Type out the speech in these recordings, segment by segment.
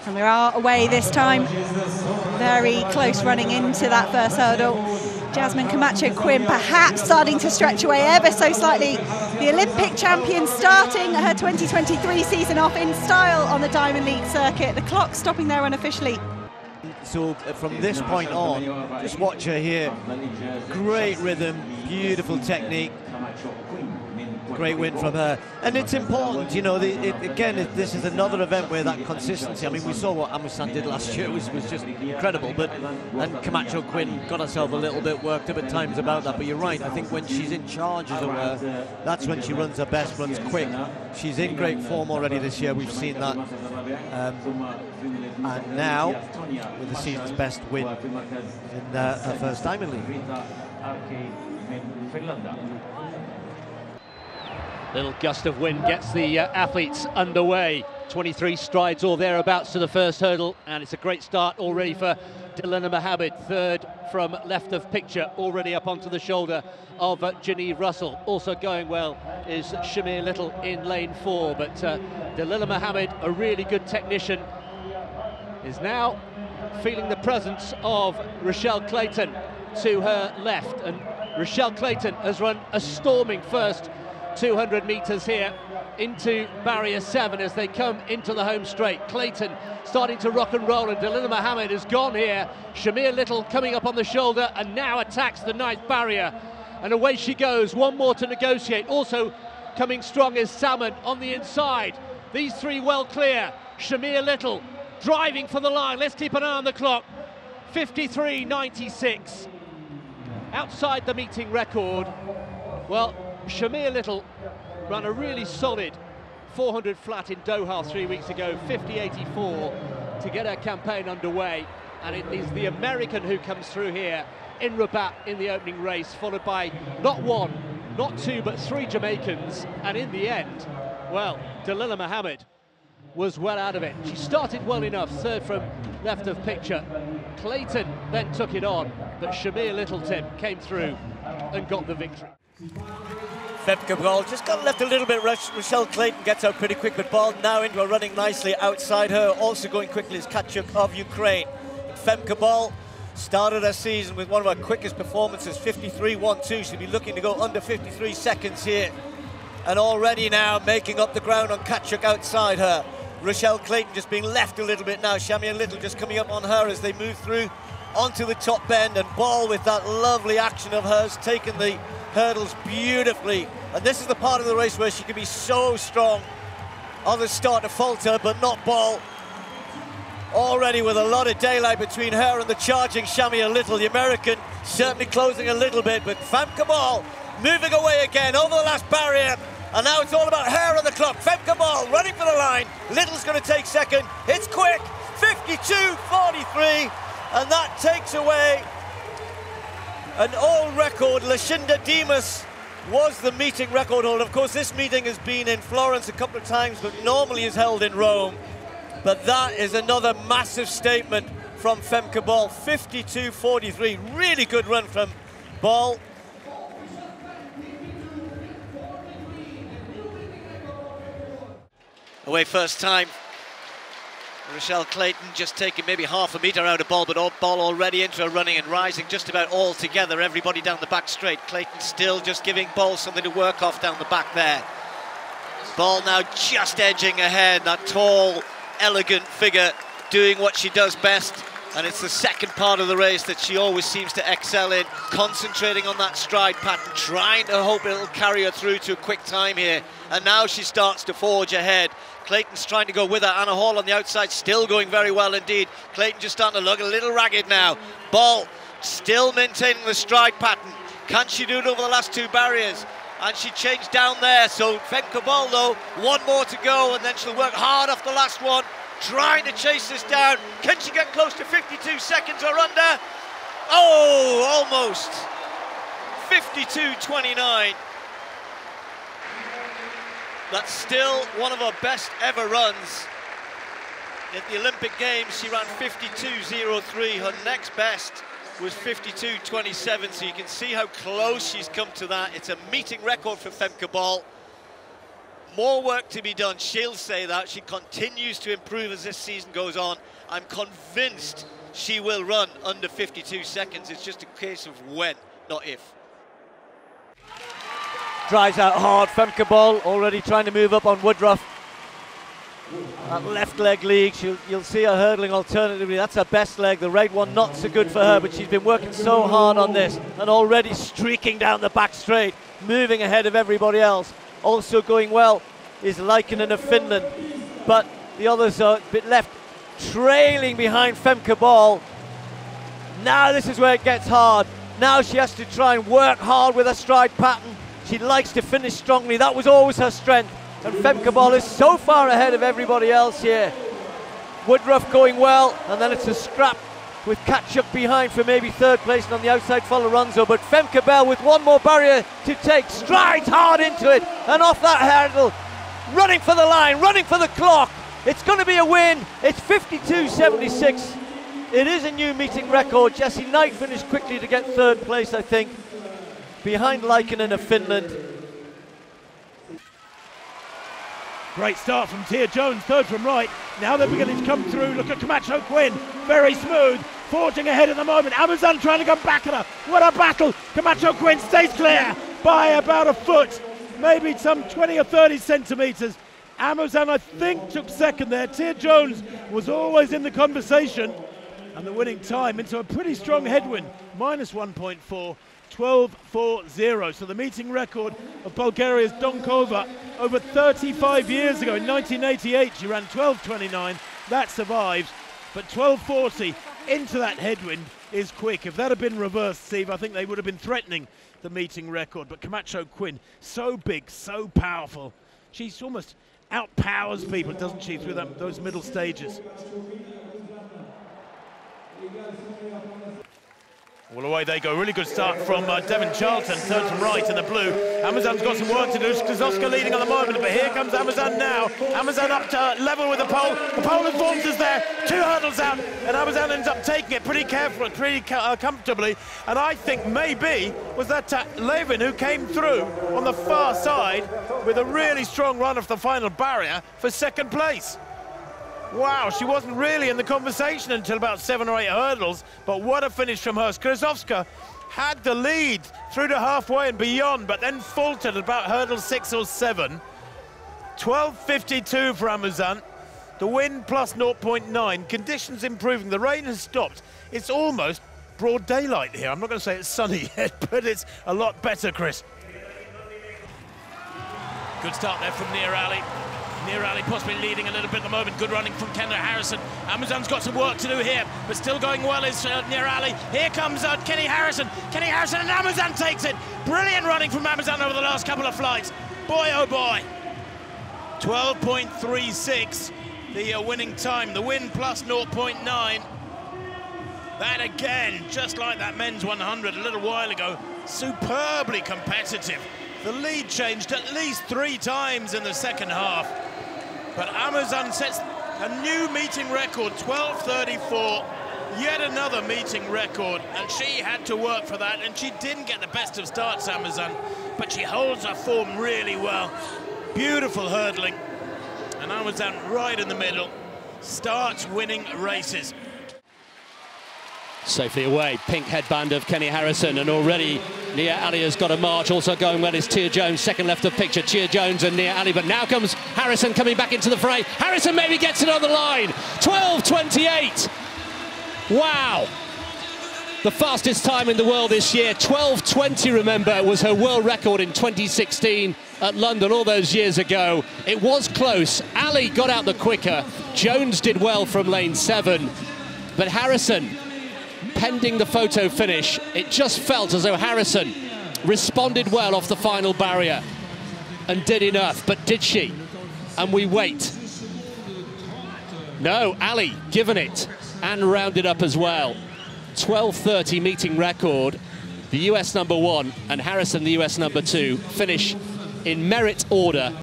And we are away this time. Very close running into that first hurdle. Jasmine Camacho-Quinn perhaps starting to stretch away ever so slightly. The Olympic champion starting her 2023 season off in style on the Diamond League circuit. The clock stopping there unofficially. So from this point on, just watch her here. Great rhythm, beautiful technique. Great win from her, and it's important, you know. This is another event where that consistency. I mean, we saw what Amusan did last year was just incredible. And Camacho-Quinn got herself a little bit worked up at times about that. But you're right. I think when she's in charge, as it were, that's when she runs her best, runs quick. She's in great form already this year. We've seen that, and now with the season's best win in her first Diamond League. Little gust of wind gets the athletes underway. 23 strides or thereabouts to the first hurdle, and it's a great start already for Delina Mohammed. Third from left of picture, already up onto the shoulder of Janine Russell. Also going well is Shamir Little in lane 4, but Delina Mohammed, a really good technician, is now feeling the presence of Rochelle Clayton to her left, and Rochelle Clayton has run a storming first 200 metres here into barrier 7 as they come into the home straight. Clayton starting to rock and roll, and Delina Mohammed has gone here. Shamir Little coming up on the shoulder and now attacks the 9th barrier, and away she goes. One more to negotiate. Also coming strong is Salmon on the inside. These three well clear. Shamir Little driving for the line. Let's keep an eye on the clock. 53.96 outside the meeting record. Well, Shamir Little ran a really solid 400 flat in Doha 3 weeks ago, 50.84 to get her campaign underway, and it is the American who comes through here in Rabat in the opening race, followed by not one, not two, but 3 Jamaicans, and in the end, well, Delina Mohammed was well out of it. She started well enough, third from left of picture. Clayton then took it on, but Shamir Little, Tim, came through and got the victory. Femke Ball just got left a little bit. Rochelle Clayton gets out pretty quick, but Ball now into her running nicely outside her. Also going quickly is Kachuk of Ukraine. Femke Ball started her season with one of her quickest performances, 53.12. She'll be looking to go under 53 seconds here. And already now making up the ground on Kachuk outside her. Rochelle Clayton just being left a little bit now. Shamir Little just coming up on her as they move through onto the top bend, and Ball with that lovely action of hers, taking the hurdles beautifully. And this is the part of the race where she can be so strong. Others start to falter, but not Ball. Already with a lot of daylight between her and the charging Shamir Little. The American certainly closing a little bit, but Femke Ball moving away again over the last barrier. And now it's all about her on the clock. Femke Ball running for the line. Little's going to take second. It's quick, 52.43. And that takes away an old record. Lashinda Demas was the meeting record holder. Of course, this meeting has been in Florence a couple of times, but normally is held in Rome. But that is another massive statement from Femke Ball. 52.43. Really good run from Ball. Away first time. Rochelle Clayton just taking maybe half a metre out of Ball, but Ball already into her running and rising just about all together. Everybody down the back straight. Clayton still just giving Ball something to work off down the back there. Ball now just edging ahead. That tall, elegant figure doing what she does best. And it's the second part of the race that she always seems to excel in, concentrating on that stride pattern, trying to hope it'll carry her through to a quick time here. And now she starts to forge ahead. Clayton's trying to go with her. Anna Hall on the outside, still going very well indeed. Clayton just starting to look a little ragged now. Ball still maintaining the stride pattern. Can she do it over the last 2 barriers? And she changed down there. So Femke Ball, though, one more to go, and then she'll work hard off the last one, trying to chase this down. Can she get close to 52 seconds or under? Oh, almost. 52.29. That's still one of her best ever runs. At the Olympic Games, she ran 52.03. Her next best was 52.27, so you can see how close she's come to that. It's a meeting record for Femke Ball. More work to be done, she'll say that. She continues to improve as this season goes on. I'm convinced she will run under 52 seconds. It's just a case of when, not if. Drives out hard, Femke Bol already trying to move up on Woodruff. That left leg league, you'll see her hurdling alternatively. That's her best leg. The right one not so good for her, but she's been working so hard on this and already streaking down the back straight, moving ahead of everybody else. Also going well is Laikkonen of Finland, but the others are a bit left, trailing behind Femke Bol. Now this is where it gets hard. Now she has to try and work hard with her stride pattern. She likes to finish strongly. That was always her strength. And Femke Bol is so far ahead of everybody else here. Woodruff going well, and then it's a scrap with Katchuk behind for maybe third place, and on the outside follow Runzo. But Femke Bol with one more barrier to take, strides hard into it, and off that hurdle, running for the line, running for the clock. It's going to be a win. It's 52.76. It is a new meeting record. Jessie Knight finished quickly to get third place, I think, behind Laikkonen of Finland. Great start from Tia Jones, third from right. Now they're beginning to come through. Look at Camacho Quinn, very smooth, forging ahead at the moment. Amazon trying to come back at her. What a battle! Camacho Quinn stays clear by about a foot, maybe some 20 or 30 centimetres. Amazon, I think, took second there. Tia Jones was always in the conversation, and the winning time into a pretty strong headwind, minus 1.4. 12.40, so the meeting record of Bulgaria's Donkova over 35 years ago in 1988. She ran 12.29, that survives, but 12.40 into that headwind is quick. If that had been reversed, Steve, I think they would have been threatening the meeting record. But Camacho Quinn, so big, so powerful, she's almost outpowers people, doesn't she, through those middle stages. Well, away they go. Really good start from Devon Charlton, third from right in the blue. Amazon's got some work to do. Skrzowska leading at the moment, but here comes Amazon now. Amazon up to level with the pole. The pole informs us there. 2 hurdles out, and Amazon ends up taking it pretty carefully, pretty comfortably. And I think maybe was that Levin who came through on the far side with a really strong run off the final barrier for second place. Wow, she wasn't really in the conversation until about 7 or 8 hurdles, but what a finish from her. Skrzowska had the lead through to halfway and beyond, but then faltered at about hurdle 6 or 7. 12.52 for Amazon. The wind plus 0.9. Conditions improving. The rain has stopped. It's almost broad daylight here. I'm not going to say it's sunny yet, but it's a lot better, Chris. Good start there from Nia Ali. Nia Ali possibly leading a little bit at the moment. Good running from Kendra Harrison. Amazon's got some work to do here, but still going well is Nia Ali. Here comes Kenny Harrison. Kenny Harrison, and Amazon takes it. Brilliant running from Amazon over the last couple of flights. Boy, oh boy. 12.36, the winning time. The win plus 0.9. That again, just like that men's 100 a little while ago, superbly competitive. The lead changed at least 3 times in the second half. But Amazon sets a new meeting record, 12.34, yet another meeting record, and she had to work for that, and she didn't get the best of starts, Amazon, but she holds her form really well. Beautiful hurdling, and Amazon right in the middle, starts winning races. Safely away, pink headband of Kenny Harrison, and already Nia Ali has got a march. Also going well is Tia Jones, second left of picture. Tia Jones and Nia Ali, but now comes Harrison coming back into the fray. Harrison maybe gets it on the line. 12.28. Wow. The fastest time in the world this year. 12.20, remember, was her world record in 2016 at London all those years ago. It was close. Ali got out the quicker. Jones did well from lane 7, but Harrison, pending the photo finish, it just felt as though Harrison responded well off the final barrier and did enough, but did she? And we wait. No, Ali given it and rounded up as well. 12.30 meeting record. The US number 1 and Harrison the US number 2 finish in merit order.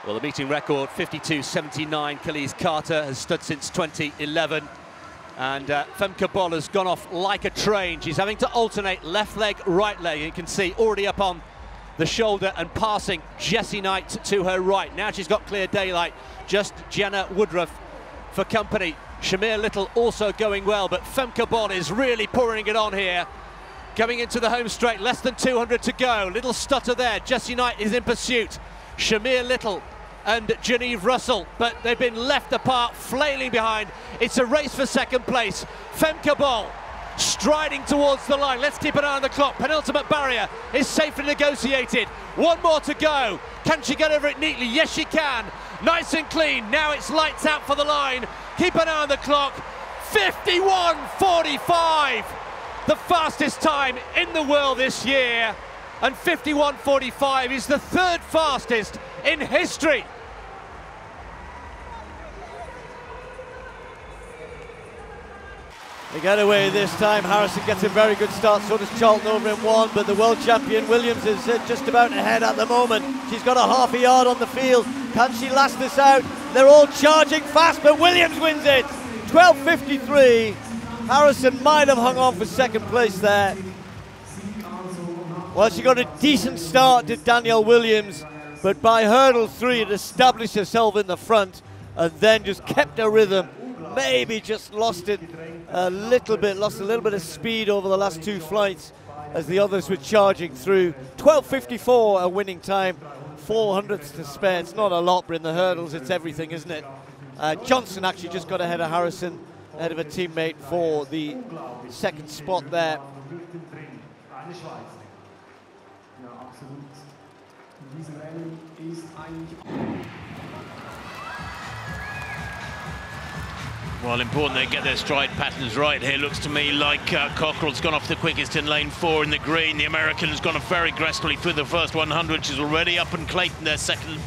Well, the meeting record 52.79. Khalees Carter has stood since 2011. And Femke Bol has gone off like a train. She's having to alternate left leg, right leg. You can see already up on the shoulder and passing Jessie Knight to her right. Now she's got clear daylight, just Jenna Woodruff for company. Shamir Little also going well, but Femke Bol is really pouring it on here. Coming into the home straight, less than 200 to go. Little stutter there. Jessie Knight is in pursuit. Shamir Little and Genevieve Russell, but they've been left apart, flailing behind. It's a race for second place. Femke Bol striding towards the line. Let's keep an eye on the clock. Penultimate barrier is safely negotiated. One more to go. Can she get over it neatly? Yes, she can. Nice and clean. Now it's lights out for the line. Keep an eye on the clock. 51.45. The fastest time in the world this year. And 51.45 is the third fastest in history. They get away this time. Harrison gets a very good start, so does Charlton over in one, but the world champion Williams is just about ahead at the moment. She's got a half a yard on the field. Can she last this out? They're all charging fast, but Williams wins it. 12.53. Harrison might have hung on for second place there. Well, she got a decent start, did Danielle Williams, but by hurdle 3 it established herself in the front and then just kept her rhythm. Maybe just lost a little bit of speed over the last two flights as the others were charging through. 12.54 a winning time, 400ths to spare. It's not a lot, but in the hurdles it's everything, isn't it? Johnson actually just got ahead of Harrison, ahead of a teammate for the second spot there. Well, important they get their stride patterns right here. Looks to me like Cockrell's gone off the quickest in lane 4 in the green. The American's gone off very aggressively through the first 100. She's already up, and Clayton, their second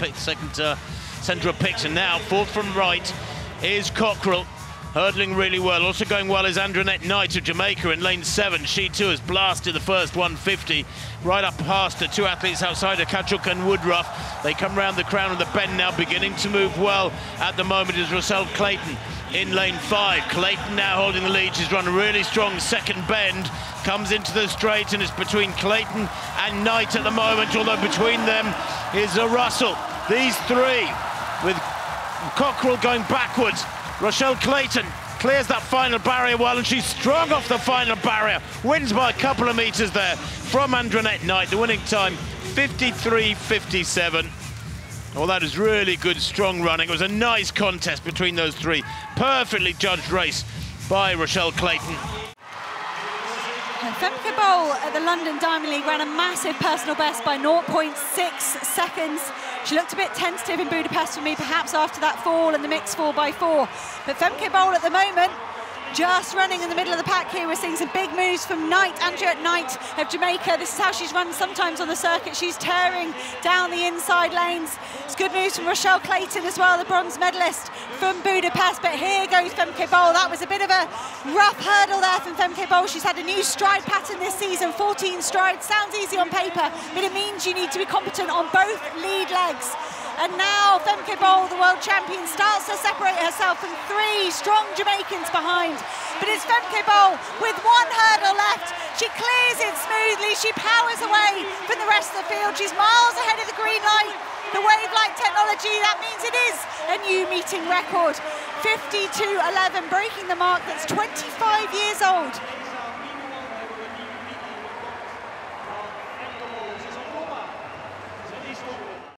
centre of picks. And now, fourth from right is Cockrell, hurdling really well. Also going well is Andronette Knight of Jamaica in lane 7. She too has blasted the first 150 right up past the two athletes outside of Kachuk and Woodruff. They come round the crown of the bend now, beginning to move well at the moment is Rochelle Clayton in lane 5. Clayton now holding the lead. She's run a really strong second bend, comes into the straight, and it's between Clayton and Knight at the moment, although between them is Russell. These three, with Cockrell going backwards. Rochelle Clayton clears that final barrier well, and she's strong off the final barrier. Wins by a couple of metres there from Andronette Knight. The winning time, 53.57. Well, that is really good, strong running. It was a nice contest between those three. Perfectly judged race by Rochelle Clayton. And Femke Bol at the London Diamond League ran a massive personal best by 0.6 seconds. She looked a bit tentative in Budapest for me, perhaps after that fall and the mixed 4x4. But Femke Bol at the moment, just running in the middle of the pack here. We're seeing some big moves from Knight, Andrea Knight of Jamaica. This is how she's run sometimes on the circuit. She's tearing down the inside lanes. It's good moves from Rochelle Clayton as well, the bronze medalist from Budapest. But here goes Femke Bol. That was a bit of a rough hurdle there from Femke Bol. She's had a new stride pattern this season, 14 strides. Sounds easy on paper, but it means you need to be competent on both lead legs. And now Femke Bol, the world champion, starts to separate herself from three strong Jamaicans behind. But it's Femke Bol with one hurdle left. She clears it smoothly. She powers away from the rest of the field. She's miles ahead of the green light. The wave light technology, that means it is a new meeting record. 52.11, breaking the mark that's 25 years old.